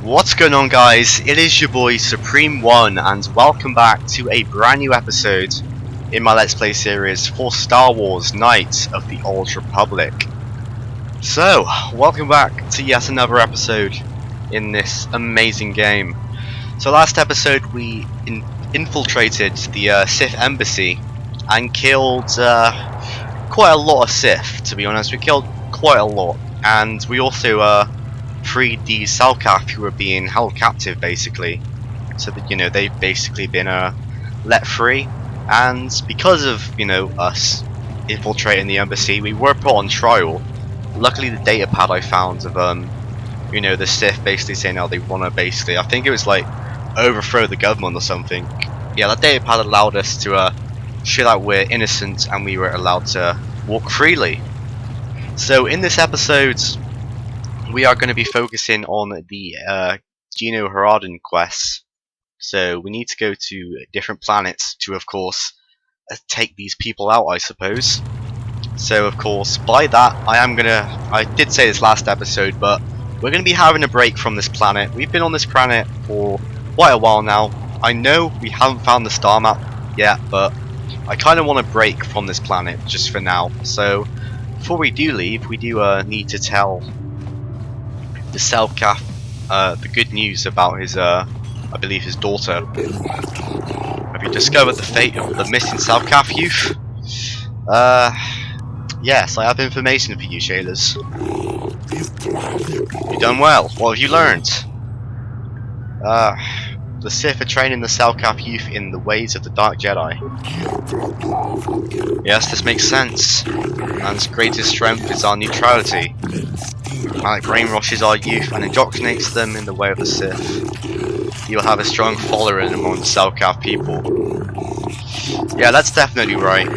What's going on, guys? It is your boy Supreme1 and welcome back to a brand new episode in my Let's Play series for Star Wars Knights of the Old Republic. So, welcome back to yet another episode in this amazing game. So last episode we infiltrated the Sith embassy and killed quite a lot of Sith, to be honest. We killed quite a lot, and we also freed the Salcaf who were being held captive, basically. So that, you know, they've basically been let free, and because of, you know, us infiltrating the embassy, we were put on trial. Luckily the data pad I found of you know, the Sith basically saying how they want to basically, I think it was like overthrow the government or something. Yeah, that data pad allowed us to show that we're innocent and we were allowed to walk freely. So in this episode we are going to be focusing on the Geno Haradan quests. So we need to go to different planets to, of course, take these people out, I suppose. So of course, by that, I did say this last episode, but we're going to be having a break from this planet. We've been on this planet for quite a while now. I know we haven't found the star map yet, but I kind of want to break from this planet just for now. So before we do leave, we do need to tell the Salcaf the good news about his, I believe his daughter. Have you discovered the fate of the missing Salcaf youth? Yes, I have information for you, Shaylers. You've done well. What have you learned? The Sith are training the Salcaf youth in the ways of the Dark Jedi. Yes, this makes sense. Man's greatest strength is our neutrality. Malik brainwashes our youth and indoctrinates them in the way of the Sith. He will have a strong following among the Salcaf people. Yeah, that's definitely right.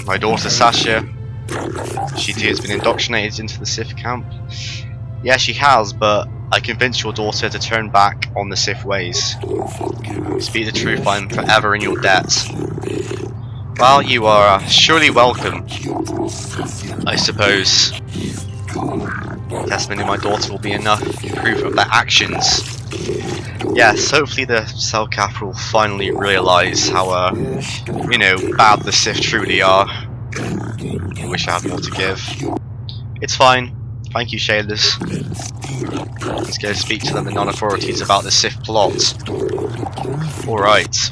My daughter Sasha, she too has been indoctrinated into the Sith camp. Yeah, she has, but I convinced your daughter to turn back on the Sith ways. Speak the truth, I'm forever in your debt. Well, you are surely welcome, I suppose. Testimony of my daughter will be enough proof of their actions. Yes, hopefully the Salcaf will finally realise how, you know, bad the Sith truly are. I wish I had more to give. It's fine. Thank you, Shaylers. Let's go speak to the non-authorities about the Sith plot. Alright.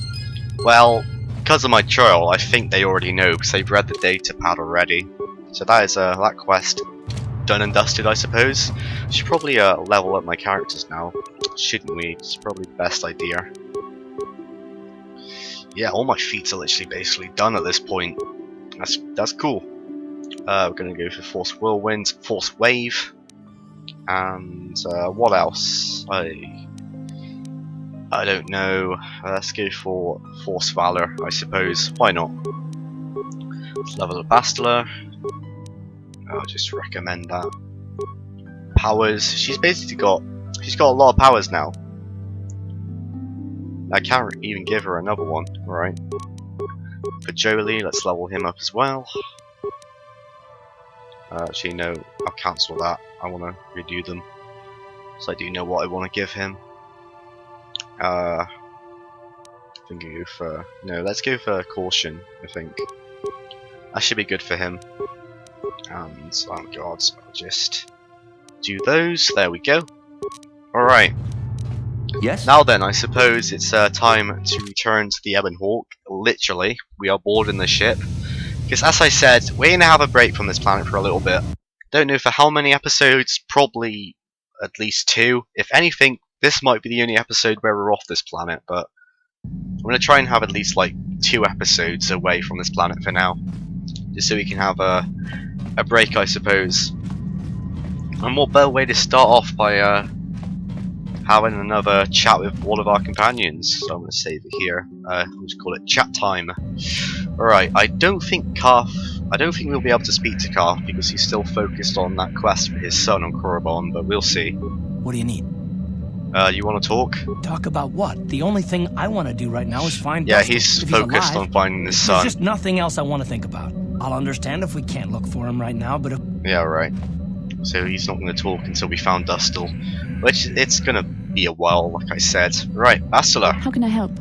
Well, because of my trial, I think they already know, because they've read the data pad already. So that is that quest done and dusted, I suppose. Should probably level up my characters now, shouldn't we? It's probably the best idea. Yeah, all my feats are literally basically done at this point. That's cool. We're gonna go for Force Whirlwind, Force Wave, and what else? I don't know. Let's go for Force Valor, I suppose. Why not? Let's level up Bastila. I'll just recommend that. Powers. She's got a lot of powers now. I can't even give her another one. Alright. For Jolie, let's level him up as well. Actually, no, I'll cancel that. I want to redo them, so I do know what I want to give him. I think I go for let's go for Caution. I think that should be good for him. And oh god, I'll just do those. There we go. Alright. Yes? Now then, I suppose it's time to return to the Ebon Hawk. Literally, we are boarding the ship. Because as I said, we're going to have a break from this planet for a little bit. Don't know for how many episodes, probably at least 2. If anything, this might be the only episode where we're off this planet, but I'm going to try and have at least like 2 episodes away from this planet for now. Just so we can have a break, I suppose. And what better way to start off by having another chat with one of our companions. So I'm going to save it here. We'll just call it chat time. Alright, I don't think we'll be able to speak to Karth because he's still focused on that quest for his son on Korriban, but we'll see. What do you need? You want to talk? Talk about what? The only thing I want to do right now is find Yeah, Dustin. he's If focused alive, on finding his son. There's just nothing else I want to think about. I'll understand if we can't look for him right now, but if... Yeah, right. So he's not going to talk until we found Dustil. Which, it's going to be a while, like I said. Right, Bastila, How can I help?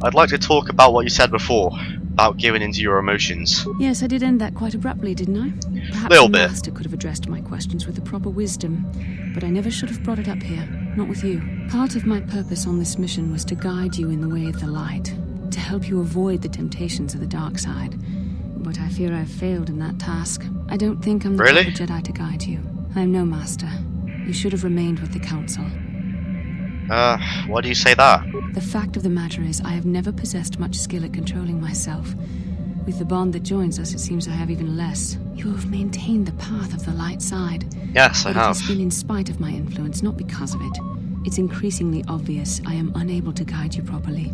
I'd like to talk about what you said before, about giving into your emotions. Yes, I did end that quite abruptly, didn't I? Perhaps Little the bit. master could have addressed my questions with the proper wisdom, but I never should have brought it up here, not with you. Part of my purpose on this mission was to guide you in the way of the light, to help you avoid the temptations of the dark side. But I fear I've failed in that task. I don't think I'm the Really? proper Jedi to guide you. I'm no master. You should have remained with the Council. Why do you say that? The fact of the matter is, I have never possessed much skill at controlling myself. With the bond that joins us, it seems I have even less. You have maintained the path of the light side. Yes, I But it have. has been in spite of my influence, not because of it. It's increasingly obvious I am unable to guide you properly.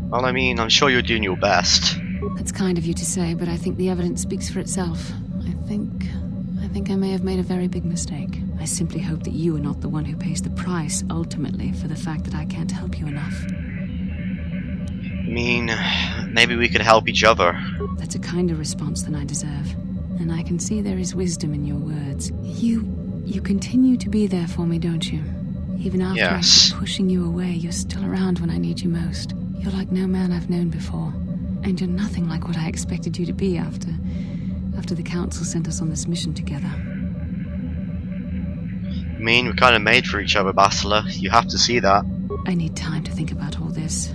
Well, I mean, I'm sure you're doing your best. That's kind of you to say, but I think the evidence speaks for itself. I think I may have made a very big mistake. I simply hope that you are not the one who pays the price, ultimately, for the fact that I can't help you enough. I mean, maybe we could help each other. That's a kinder response than I deserve. And I can see there is wisdom in your words. You continue to be there for me, don't you? Even after I Yes. keep pushing you away, you're still around when I need you most. You're like no man I've known before. And you're nothing like what I expected you to be after the Council sent us on this mission together. I mean, we're kind of made for each other, Bastila. You have to see that. I need time to think about all this.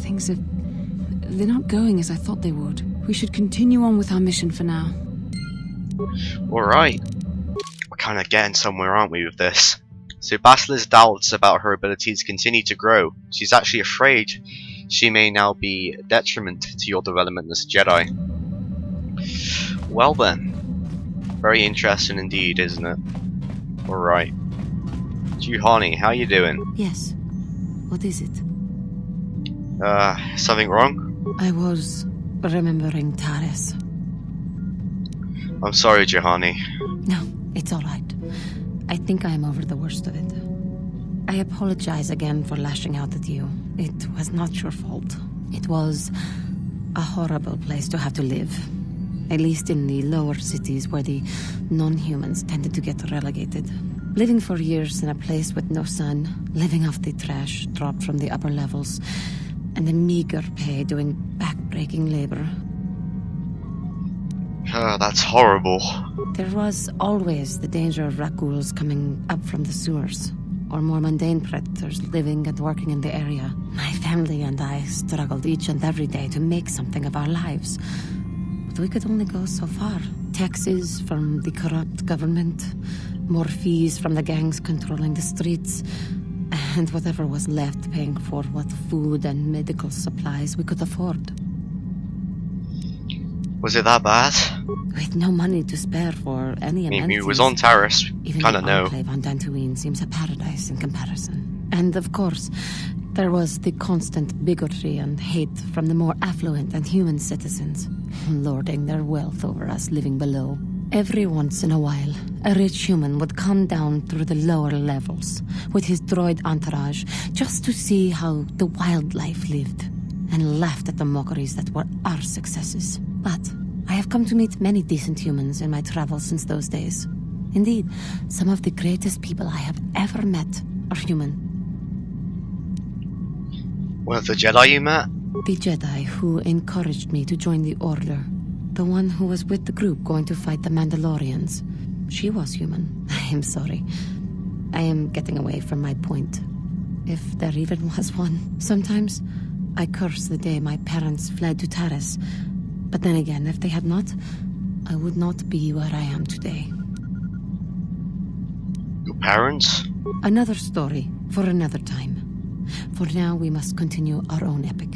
They're not going as I thought they would. We should continue on with our mission for now. Alright. We're kind of getting somewhere, aren't we, with this? So Bastila's doubts about her abilities continue to grow. She's actually afraid she may now be a detriment to your development as a Jedi. Well then. Very interesting indeed, isn't it? Alright. Juhani, how you doing? Yes. What is it? Something wrong? I was remembering Taris. I'm sorry, Juhani. No, it's all right. I think I am over the worst of it. I apologize again for lashing out at you. It was not your fault. It was a horrible place to have to live. At least in the lower cities where the non-humans tended to get relegated. Living for years in a place with no sun, living off the trash dropped from the upper levels, and the meager pay doing back-breaking labor. That's horrible. There was always the danger of rakuls coming up from the sewers, or more mundane predators living and working in the area. My family and I struggled each and every day to make something of our lives. But we could only go so far. Taxes from the corrupt government, more fees from the gangs controlling the streets, and whatever was left paying for what food and medical supplies we could afford. Was it that bad? With no money to spare for any I mean, amenities. it was on Taris. Even Kinda the know. enclave on Dantooine seems a paradise in comparison. And of course, there was the constant bigotry and hate from the more affluent and human citizens, lording their wealth over us living below. Every once in a while, a rich human would come down through the lower levels with his droid entourage just to see how the wildlife lived, and laughed at the mockeries that were our successes. But I have come to meet many decent humans in my travels since those days. Indeed, some of the greatest people I have ever met are human. One of the Jedi you met? The Jedi who encouraged me to join the Order. The one who was with the group going to fight the Mandalorians. She was human. I am sorry. I am getting away from my point. If there even was one. Sometimes I curse the day my parents fled to Taris. But then again, if they had not, I would not be where I am today. Your parents? Another story for another time. For now, we must continue our own epic.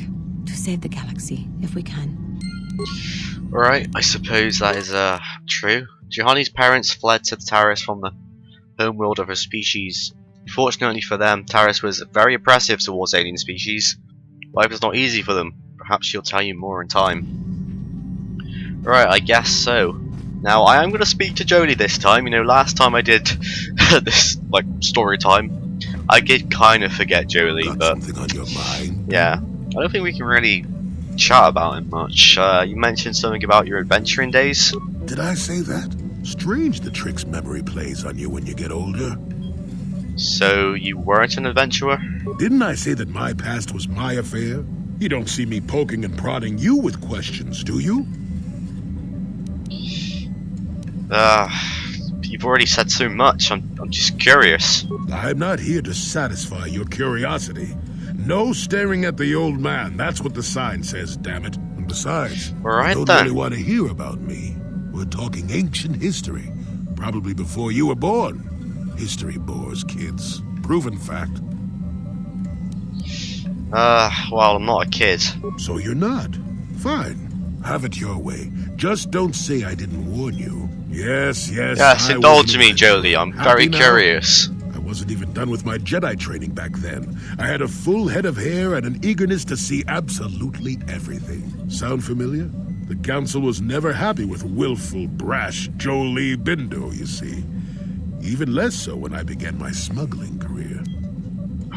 To save the galaxy, if we can. Alright, I suppose that is, true. Juhani's parents fled to Taris from the homeworld of her species. Fortunately for them, Taris was very oppressive towards alien species. Life was not easy for them. Perhaps she'll tell you more in time. Right, I guess so. Now, I am going to speak to Jodie this time. You know, last time I did this, like, story time, I did kind of forget Jolie, Got but something on your mind? yeah, I don't think we can really chat about it much. You mentioned something about your adventuring days. Did I say that? Strange the tricks memory plays on you when you get older. So you weren't an adventurer? Didn't I say that my past was my affair? You don't see me poking and prodding you with questions, do you? You've already said so much. I'm just curious. I'm not here to satisfy your curiosity. No staring at the old man. That's what the sign says, damn it. And besides, Alright you don't then. really want to hear about me. We're talking ancient history. Probably before you were born. History bores kids. Proven fact. Well, I'm not a kid. So you're not. Fine. Have it your way. Just don't say I didn't warn you. Yes, Yes, I indulge was an me, adventurer. Jolie. I'm Happy very now? curious. I wasn't even done with my Jedi training back then. I had a full head of hair and an eagerness to see absolutely everything. Sound familiar? The Council was never happy with willful, brash Jolie Bindo, you see. Even less so when I began my smuggling career.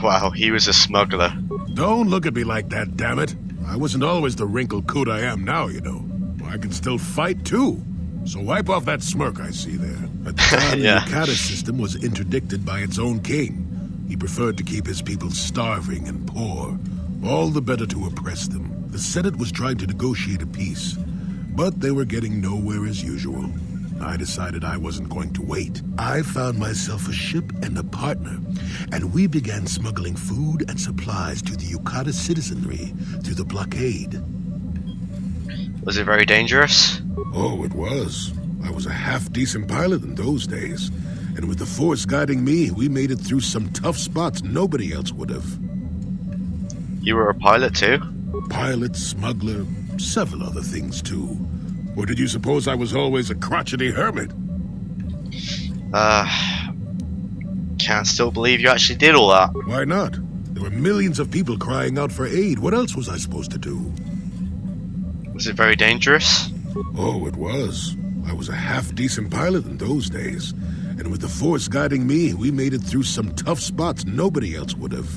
Wow, he was a smuggler. Don't look at me like that, damn it. I wasn't always the wrinkled coot I am now, you know. I can still fight, too. So wipe off that smirk I see there. At the time, Yeah. the Yukata system was interdicted by its own king. He preferred to keep his people starving and poor, all the better to oppress them. The Senate was trying to negotiate a peace, but they were getting nowhere as usual. I decided I wasn't going to wait. I found myself a ship and a partner, and we began smuggling food and supplies to the Yukata citizenry through the blockade. Was it very dangerous? Oh, it was. I was a half-decent pilot in those days, and with the Force guiding me, we made it through some tough spots nobody else would have. You were a pilot too? Pilot, smuggler, several other things too. Or did you suppose I was always a crotchety hermit? Can't still believe you actually did all that. Why not? There were millions of people crying out for aid. What else was I supposed to do? Was it very dangerous? Oh, it was. I was a half-decent pilot in those days, and with the Force guiding me, we made it through some tough spots nobody else would have.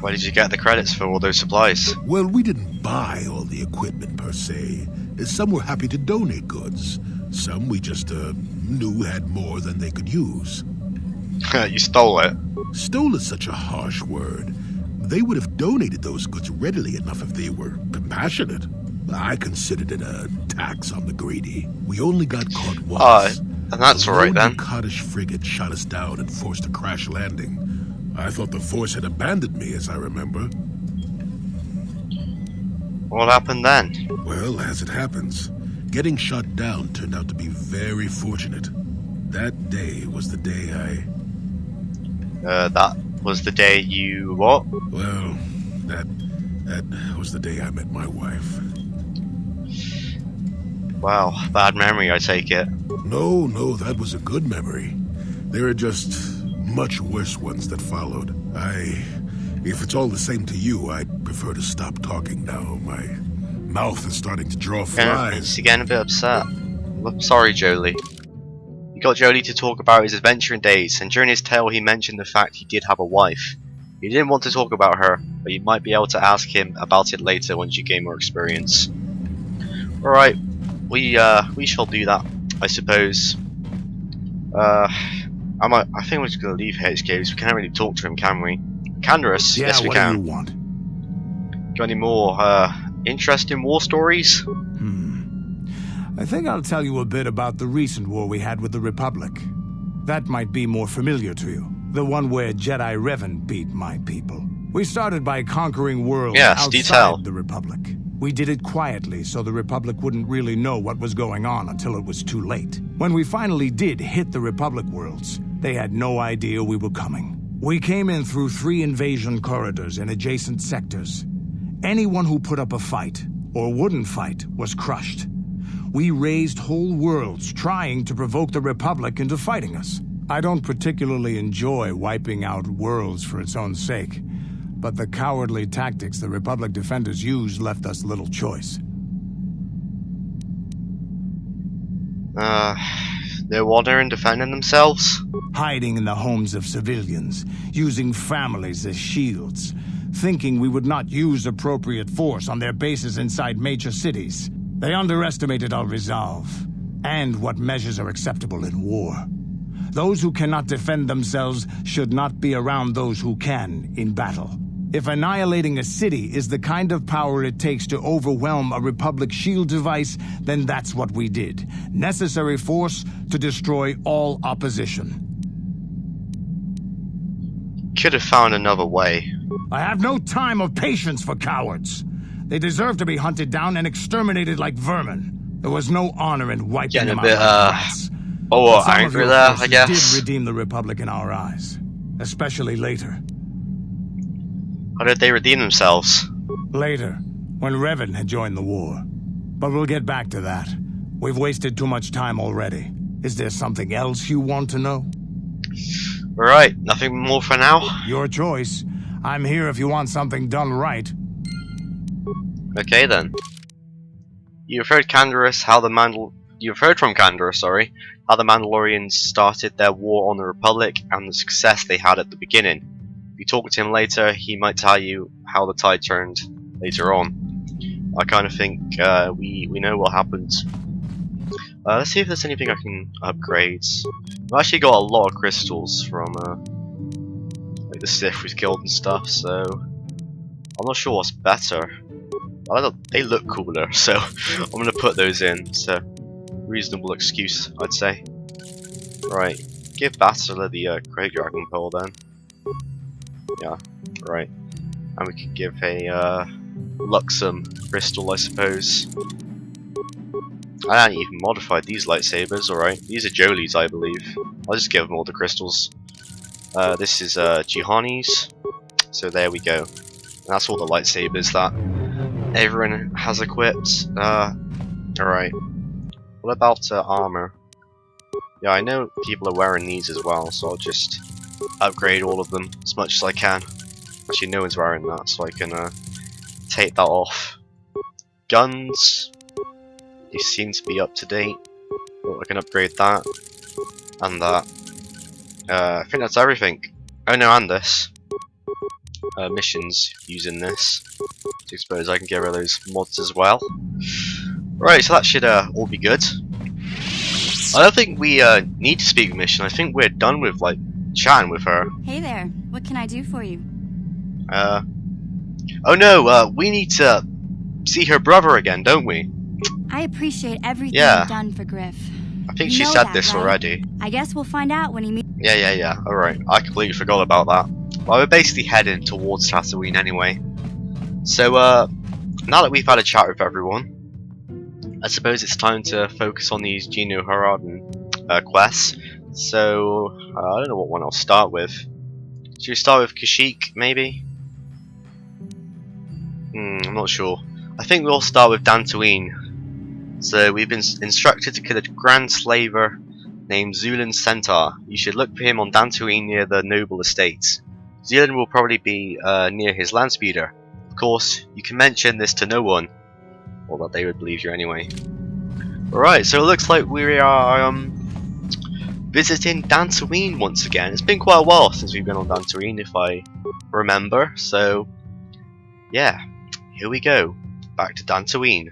Where did you get the credits for all those supplies? Well, we didn't buy all the equipment per se. Some were happy to donate goods. Some we just knew had more than they could use. You stole it. Stole is such a harsh word. They would have donated those goods readily enough if they were compassionate. I considered it a tax on the greedy. We only got caught once. And that's alright then. The Cottish frigate shot us down and forced a crash landing. I thought the Force had abandoned me, as I remember. What happened then? Well, as it happens, getting shot down turned out to be very fortunate. That day was the day That was the day you what? Well, that was the day I met my wife. Wow, bad memory I take it. No, that was a good memory. There are just much worse ones that followed. If it's all the same to you, I'd prefer to stop talking now. My mouth is starting to draw flies. He's getting a bit upset. I'm sorry, Jolie. You got Jolie to talk about his adventuring days, and during his tale he mentioned the fact he did have a wife. He didn't want to talk about her, but you might be able to ask him about it later once you gain more experience. Alright, we shall do that, I suppose. I think we're just gonna leave here, because we can't really talk to him, can we? Kandra, Yeah, yes we what can. do you want? Got any more interesting war stories? I think I'll tell you a bit about the recent war we had with the Republic. That might be more familiar to you. The one where Jedi Revan beat my people. We started by conquering worlds Yes, outside detail. the Republic. We did it quietly so the Republic wouldn't really know what was going on until it was too late. When we finally did hit the Republic worlds, they had no idea we were coming. We came in through 3 invasion corridors in adjacent sectors. Anyone who put up a fight, or wouldn't fight, was crushed. We razed whole worlds trying to provoke the Republic into fighting us. I don't particularly enjoy wiping out worlds for its own sake, but the cowardly tactics the Republic defenders used left us little choice. No wonder in defending themselves? Hiding in the homes of civilians, using families as shields, thinking we would not use appropriate force on their bases inside major cities. They underestimated our resolve, and what measures are acceptable in war. Those who cannot defend themselves should not be around those who can in battle. If annihilating a city is the kind of power it takes to overwhelm a Republic shield device, then that's what we did. Necessary force to destroy all opposition. Could have found another way. I have no time or patience for cowards. They deserve to be hunted down and exterminated like vermin. There was no honor in wiping Getting them a bit, out like rats. oh, But some of angry your there, I forces guess. did redeem the Republic in our eyes, especially later. How did they redeem themselves? Later, when Revan had joined the war. But we'll get back to that. We've wasted too much time already. Is there something else you want to know? Alright, nothing more for now? Your choice. I'm here if you want something done right. Okay then. You've heard from Kandra, sorry, how the Mandalorians started their war on the Republic and the success they had at the beginning. If you talk to him later, he might tell you how the tide turned later on. I kind of think we know what happened. Let's see if there's anything I can upgrade. I've actually got a lot of crystals from like the Sith we've killed and stuff, so I'm not sure what's better. They look cooler, so I'm gonna put those in. It's a reasonable excuse, I'd say. Right, give Bastila the Great Dragon Pearl then. Yeah, right. And we could give a Luxum crystal, I suppose. I haven't even modified these lightsabers, alright. These are Jolie's, I believe. I'll just give them all the crystals. This is Jihani's. So there we go. And that's all the lightsabers that everyone has equipped. Alright. What about armor? Yeah, I know people are wearing these as well, so I'll just upgrade all of them as much as I can. Actually, no one's wearing that, so I can take that off. Guns. These seem to be up to date. But I can upgrade that. And that. I think that's everything. Oh no, and this. Missions using this. So I suppose I can get rid of those mods as well. Right, so that should all be good. I don't think we need to speak with Mission. I think we're done with like chatting with her. Hey there, what can I do for you? Oh no, we need to see her brother again, don't we? I appreciate everything Yeah. you've done for Griff. I think You she know said that, this right? already. I guess we'll find out when he meets. Yeah. Alright, I completely forgot about that. Well, we're basically heading towards Tatooine anyway. So, now that we've had a chat with everyone, I suppose it's time to focus on these Geno Haradan quests. So, I don't know what one I'll start with. Should we start with Kashyyyk, maybe? I'm not sure. I think we'll start with Dantooine. So, we've been instructed to kill a Grand Slaver named Zuulan Centaur. You should look for him on Dantooine near the Noble Estates. Zuulan will probably be near his landspeeder. Of course, you can mention this to no one, or that they would believe you anyway. Alright, so it looks like we are visiting Dantooine once again. It's been quite a while since we've been on Dantooine, if I remember. So, yeah, here we go. Back to Dantooine.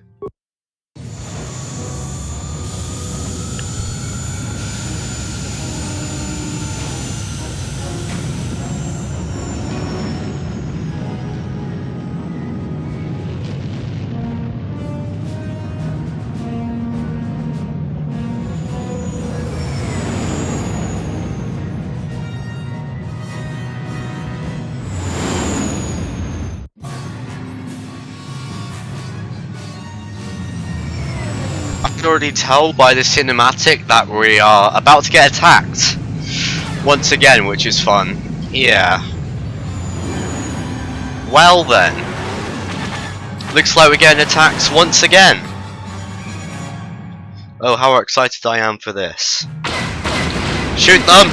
I can already tell by the cinematic that we are about to get attacked once again, which is fun. Yeah. Well then, looks like we're getting attacked once again. Oh, how excited I am for this. Shoot them!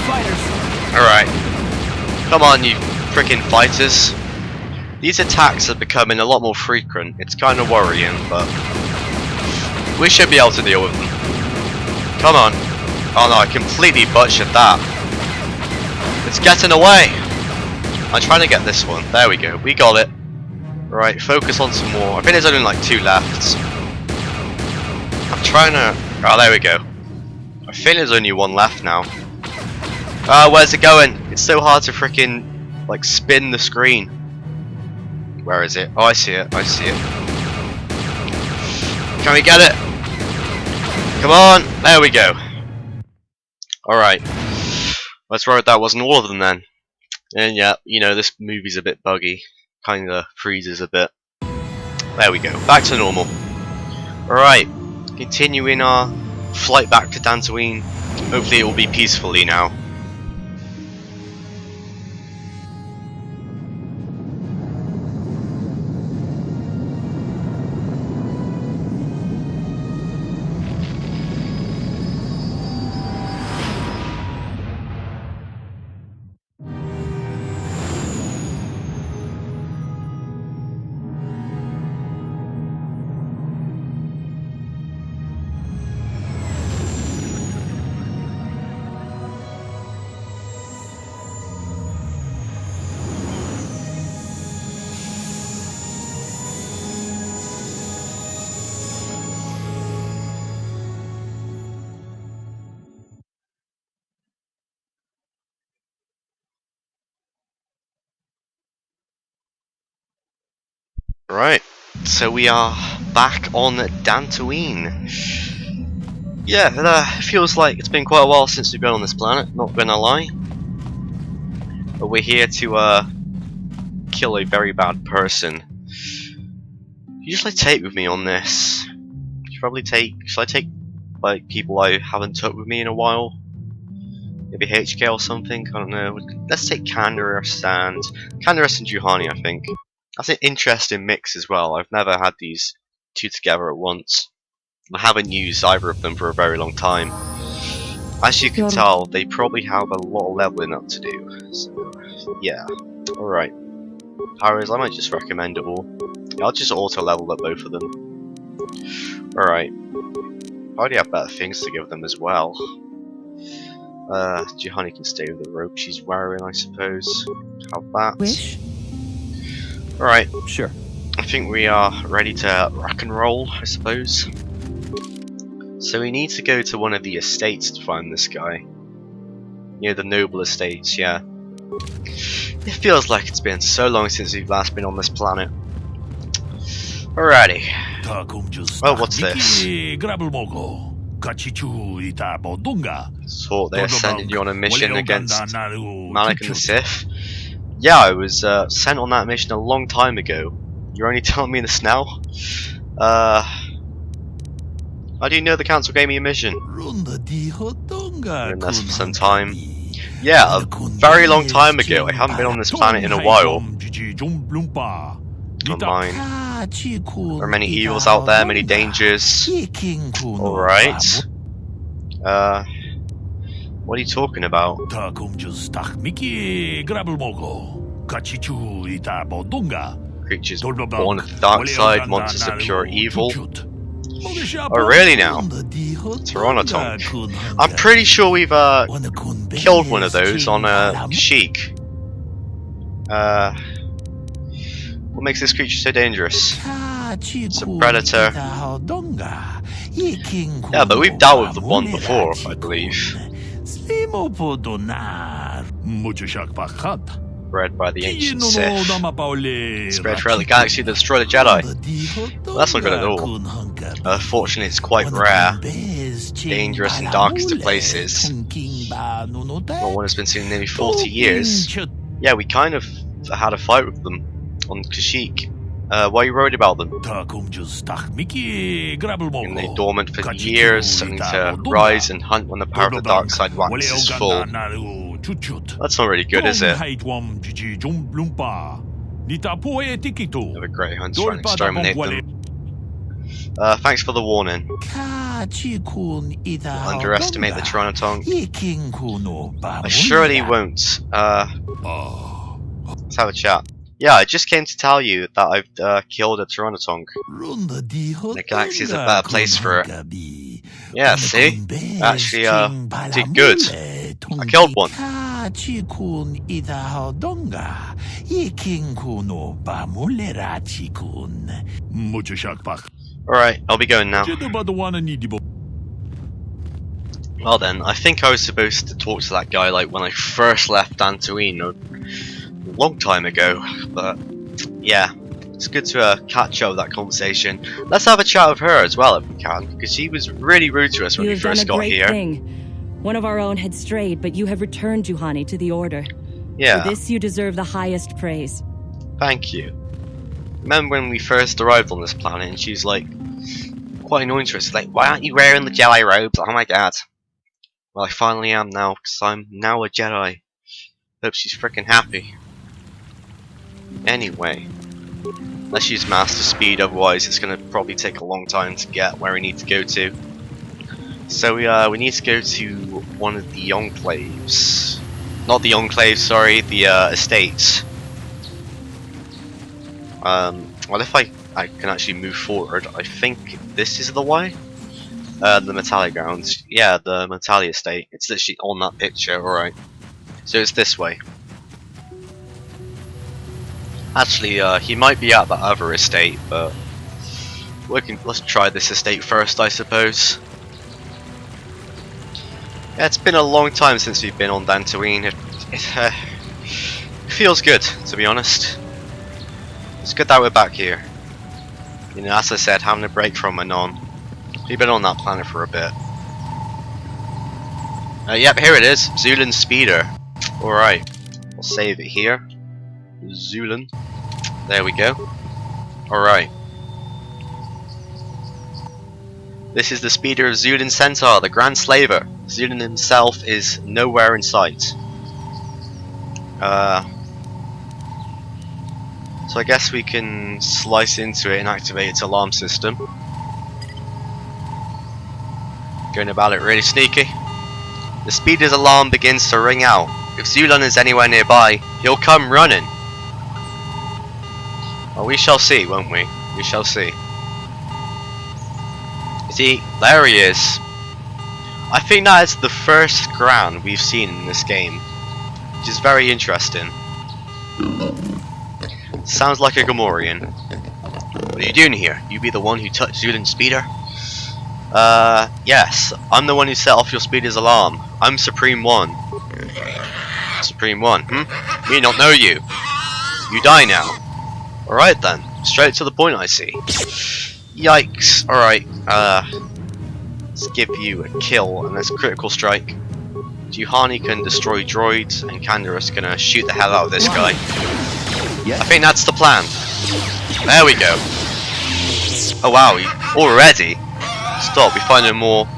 Alright. Come on, you freaking fighters. These attacks are becoming a lot more frequent. It's kind of worrying, but we should be able to deal with them. Come on. Oh no, I completely butchered that. It's getting away. I'm trying to get this one. There we go. We got it. Right, focus on some more. I think there's only like 2 left. I'm trying to... Oh, there we go. I think there's only 1 left now. Where's it going? It's so hard to freaking like spin the screen. Where is it? Oh, I see it. I see it. Can we get it? Come on! There we go. Alright. Let's roll that wasn't all of them then. And yeah, you know, this movie's a bit buggy. Kinda freezes a bit. There we go. Back to normal. Alright. Continuing our flight back to Dantooine. Hopefully it will be peacefully now. Right, so we are back on Dantooine. Yeah, it feels like it's been quite a while since we've been on this planet, not gonna lie. But we're here to kill a very bad person. Usually take with me on this. Should I take like people I haven't took with me in a while? Maybe HK or something, I don't know. Let's take Kandra and Juhani, I think. That's an interesting mix as well. I've never had these two together at once. I haven't used either of them for a very long time. As you can tell, they probably have a lot of leveling up to do. So, yeah. Alright. Powers, I might just recommend it all. I'll just auto-level up both of them. Alright. I already have better things to give them as well. Juhani can stay with the rope she's wearing, I suppose. Have that. Wish? Alright. Sure. I think we are ready to rock and roll, I suppose. So we need to go to one of the estates to find this guy. You know, the noble estates, yeah. It feels like it's been so long since we've last been on this planet. Alrighty. Oh, what's this? So they're sending you on a mission against Malik and the Sith. Yeah, I was sent on that mission a long time ago. You're only telling me this now? How do you know the council gave me a mission? Been in this for some time. Yeah, a very long time ago. I haven't been on this planet in a while. Don't mind. There are many evils out there, many dangers. Alright. What are you talking about? Creatures born of the dark side, monsters of pure evil. Oh, really now? Pteranodon. I'm pretty sure we've killed one of those on Kashyyyk. What makes this creature so dangerous? It's a predator. Yeah, but we've dealt with the one before, I believe. Bred by the ancient Sith. Spread throughout the galaxy to destroy the Jedi. Well, that's not good at all. Fortunately, it's quite rare. Dangerous and darkest of places. Well, one has been seen in nearly 40 years. Yeah, we kind of had a fight with them on Kashyyyk. Why are you worried about them? And they're dormant for years, only to rise and hunt when the power of the dark side waxes full. That's not really good, is it? Have a great hunt trying to exterminate them. Thanks for the warning. Don't underestimate the Pteranodon. I surely won't. Let's have a chat. Yeah, I just came to tell you that I've killed a Pteranodon. The galaxy is a better place for it. Yeah, see? Actually, did good. I killed one. Alright, I'll be going now. Well then, I think I was supposed to talk to that guy like when I first left Dantooine a long time ago, but yeah, it's good to catch up with that conversation. Let's have a chat with her as well if we can, because she was really rude to us when You we have done first a got great here. thing. One of our own had strayed, but you have returned Juhani to the Order. Yeah, For this you deserve the highest praise. thank you. Remember when we first arrived on this planet and she's like quite annoying to us, like, why aren't you wearing the Jedi robes? Oh my god. Well, I finally am now, because I'm now a Jedi. Hope she's freaking happy. Anyway, let's use Master Speed, otherwise it's going to probably take a long time to get where we need to go to. So we need to go to one of the enclaves. Not the enclaves, sorry, the estates. Well, if I can actually move forward, I think this is the way. The Metallic grounds. Yeah, the Metallic estate. It's literally on that picture, alright. So it's this way. Actually, he might be at that other estate, but let's try this estate first, I suppose. Yeah, it's been a long time since we've been on Dantooine. It feels good, to be honest. It's good that we're back here. You know, as I said, having a break from Anon. We've been on that planet for a bit. Yep, here it is. Zuulan Speeder. Alright. We'll save it here. Zuulan. There we go. Alright. This is the speeder of Zuulan Centaur, the Grand Slaver. Zuulan himself is nowhere in sight. So I guess we can slice into it and activate its alarm system. Going about it really sneaky. The speeder's alarm begins to ring out. If Zuulan is anywhere nearby, he'll come running. Well, we shall see, won't we? We shall see. See, there he is. I think that is the first Gran we've seen in this game, which is very interesting. Sounds like a Gamorrean. What are you doing here? You be the one who touched Zuulan's speeder? Yes. I'm the one who set off your speeder's alarm. I'm Supreme 1. Supreme 1, Me not know you. You die now. Alright then. Straight to the point, I see. Yikes. Alright, let's give you a kill, and that's critical strike. Juhani can destroy droids, and Kanda's gonna shoot the hell out of this guy. I think that's the plan. There we go. Oh wow, already? Stop, we find no more.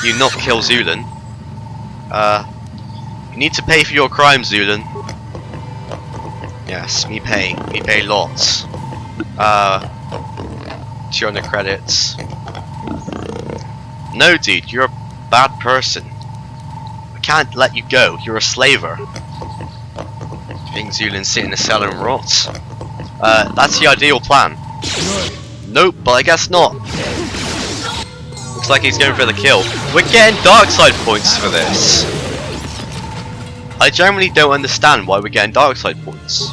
You not kill Zuulan. You need to pay for your crimes, Zuulan. Yes, me pay. Me pay lots. 200 credits. No, dude, you're a bad person. I can't let you go. You're a slaver. I think Zuulan sit in a cell and rot. That's the ideal plan. Nope, but I guess not. Looks like he's going for the kill. We're getting dark side points for this. I generally don't understand why we're getting dark side points.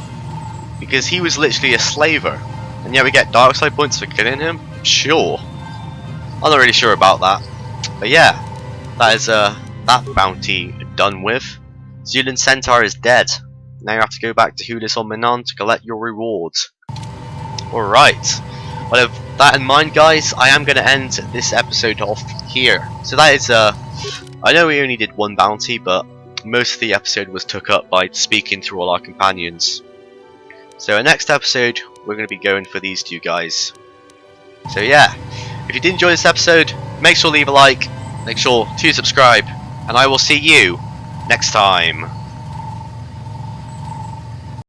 Because he was literally a slaver. And yet we get dark side points for killing him? Sure. I'm not really sure about that. But yeah, that is that bounty done with. Zuulan Centaur is dead. Now you have to go back to Hulis on Menon to collect your rewards. Alright. Well, with that in mind, guys, I am going to end this episode off here. So that is, I know we only did one bounty, but most of the episode was took up by speaking to all our companions. So in next episode, we're going to be going for these two guys. So yeah, if you did enjoy this episode, make sure to leave a like, make sure to subscribe, and I will see you next time.